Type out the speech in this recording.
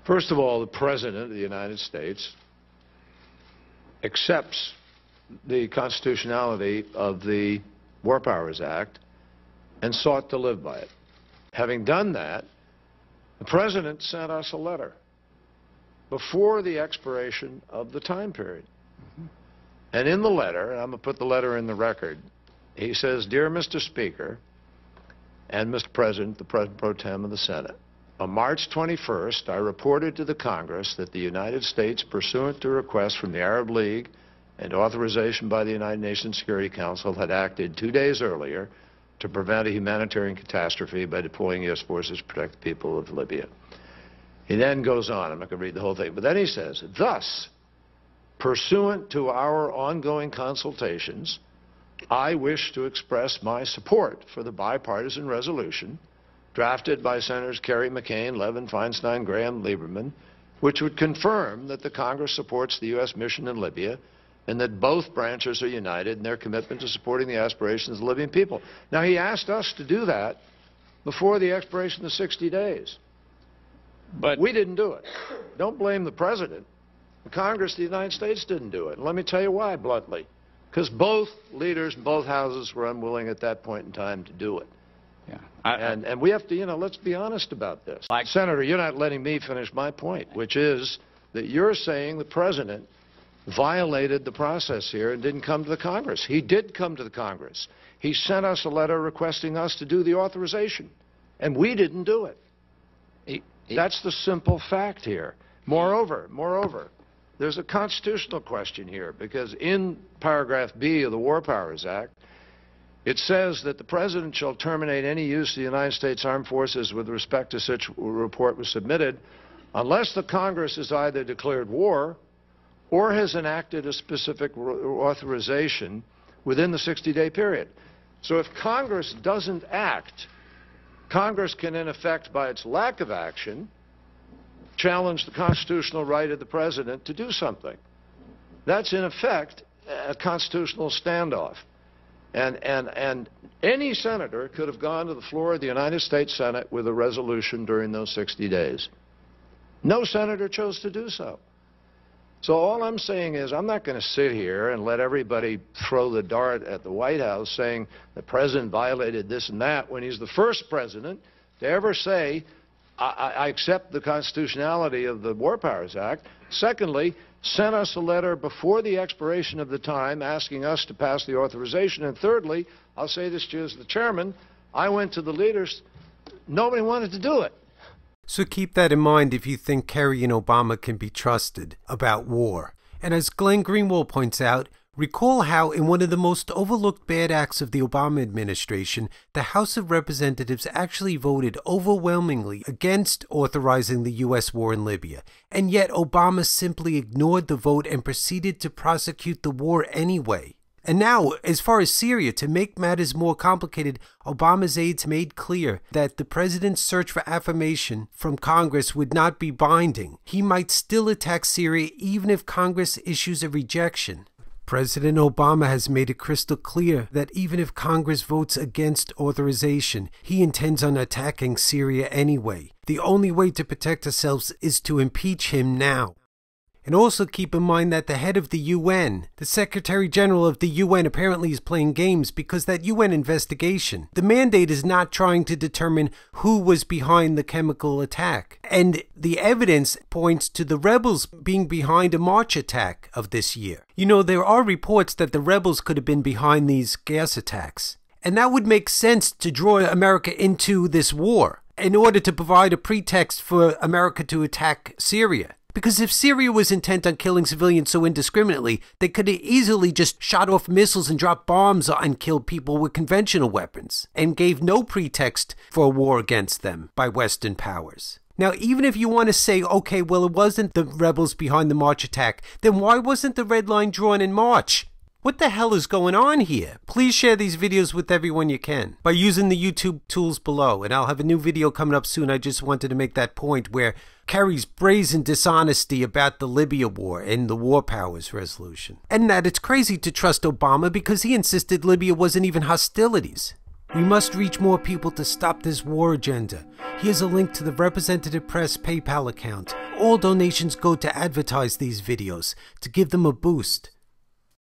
First of all, the President of the United States accepts the constitutionality of the War Powers Act and sought to live by it. Having done that, the President sent us a letter before the expiration of the time period. And in the letter, and I'm going to put the letter in the record, he says, "Dear Mr. Speaker and Mr. President, the President Pro Tem of the Senate, on March 21st, I reported to the Congress that the United States, pursuant to requests from the Arab League and authorization by the United Nations Security Council, had acted 2 days earlier to prevent a humanitarian catastrophe by deploying U.S. forces to protect the people of Libya." He then goes on, I'm not going to read the whole thing, but then he says, "Thus, pursuant to our ongoing consultations, I wish to express my support for the bipartisan resolution drafted by Senators Kerry, McCain, Levin, Feinstein, Graham, Lieberman, which would confirm that the Congress supports the U.S. mission in Libya and that both branches are united in their commitment to supporting the aspirations of the Libyan people." Now, he asked us to do that before the expiration of 60 days. But we didn't do it. Don't blame the President. The Congress of the United States didn't do it. And let me tell you why, bluntly. Because both leaders in both houses were unwilling at that point in time to do it. Yeah. And we have to, you know, let's be honest about this. Senator, you're not letting me finish my point, which is that you're saying the President violated the process here and didn't come to the Congress. He did come to the Congress. He sent us a letter requesting us to do the authorization, and we didn't do it. That's the simple fact here. Moreover, there's a constitutional question here, because in paragraph B of the War Powers Act, it says that the President shall terminate any use of the United States Armed Forces with respect to such report was submitted unless the Congress has either declared war or has enacted a specific authorization within the 60-day period. So if Congress doesn't act, Congress can, in effect, by its lack of action, challenge the constitutional right of the President to do something. That's, in effect, a constitutional standoff. And any senator could have gone to the floor of the United States Senate with a resolution during those 60 days. No senator chose to do so. So all I'm saying is I'm not going to sit here and let everybody throw the dart at the White House saying the President violated this and that when he's the first President to ever say, I accept the constitutionality of the War Powers Act. Secondly, sent us a letter before the expiration of the time asking us to pass the authorization. And thirdly, I'll say this to you as the chairman, I went to the leaders, nobody wanted to do it. So keep that in mind if you think Kerry and Obama can be trusted about war. And as Glenn Greenwald points out, recall how in one of the most overlooked bad acts of the Obama administration, the House of Representatives actually voted overwhelmingly against authorizing the U.S. war in Libya. And yet Obama simply ignored the vote and proceeded to prosecute the war anyway. And now, as far as Syria, to make matters more complicated, Obama's aides made clear that the president's search for affirmation from Congress would not be binding. He might still attack Syria even if Congress issues a rejection. President Obama has made it crystal clear that even if Congress votes against authorization, he intends on attacking Syria anyway. The only way to protect ourselves is to impeach him now. And also keep in mind that the head of the UN, the Secretary General of the UN, apparently is playing games because that UN investigation, the mandate is not trying to determine who was behind the chemical attack. And the evidence points to the rebels being behind a March attack of this year. You know, there are reports that the rebels could have been behind these gas attacks. And that would make sense to draw America into this war in order to provide a pretext for America to attack Syria. Because if Syria was intent on killing civilians so indiscriminately, they could have easily just shot off missiles and dropped bombs and killed people with conventional weapons, and gave no pretext for a war against them by Western powers. Now, even if you want to say, okay, well, it wasn't the rebels behind the March attack, then why wasn't the red line drawn in March? What the hell is going on here? Please share these videos with everyone you can by using the YouTube tools below. And I'll have a new video coming up soon. I just wanted to make that point where Kerry's brazen dishonesty about the Libya war and the War Powers resolution. And that it's crazy to trust Obama because he insisted Libya wasn't even hostilities. We must reach more people to stop this war agenda. Here's a link to the Representative Press PayPal account. All donations go to advertise these videos, to give them a boost.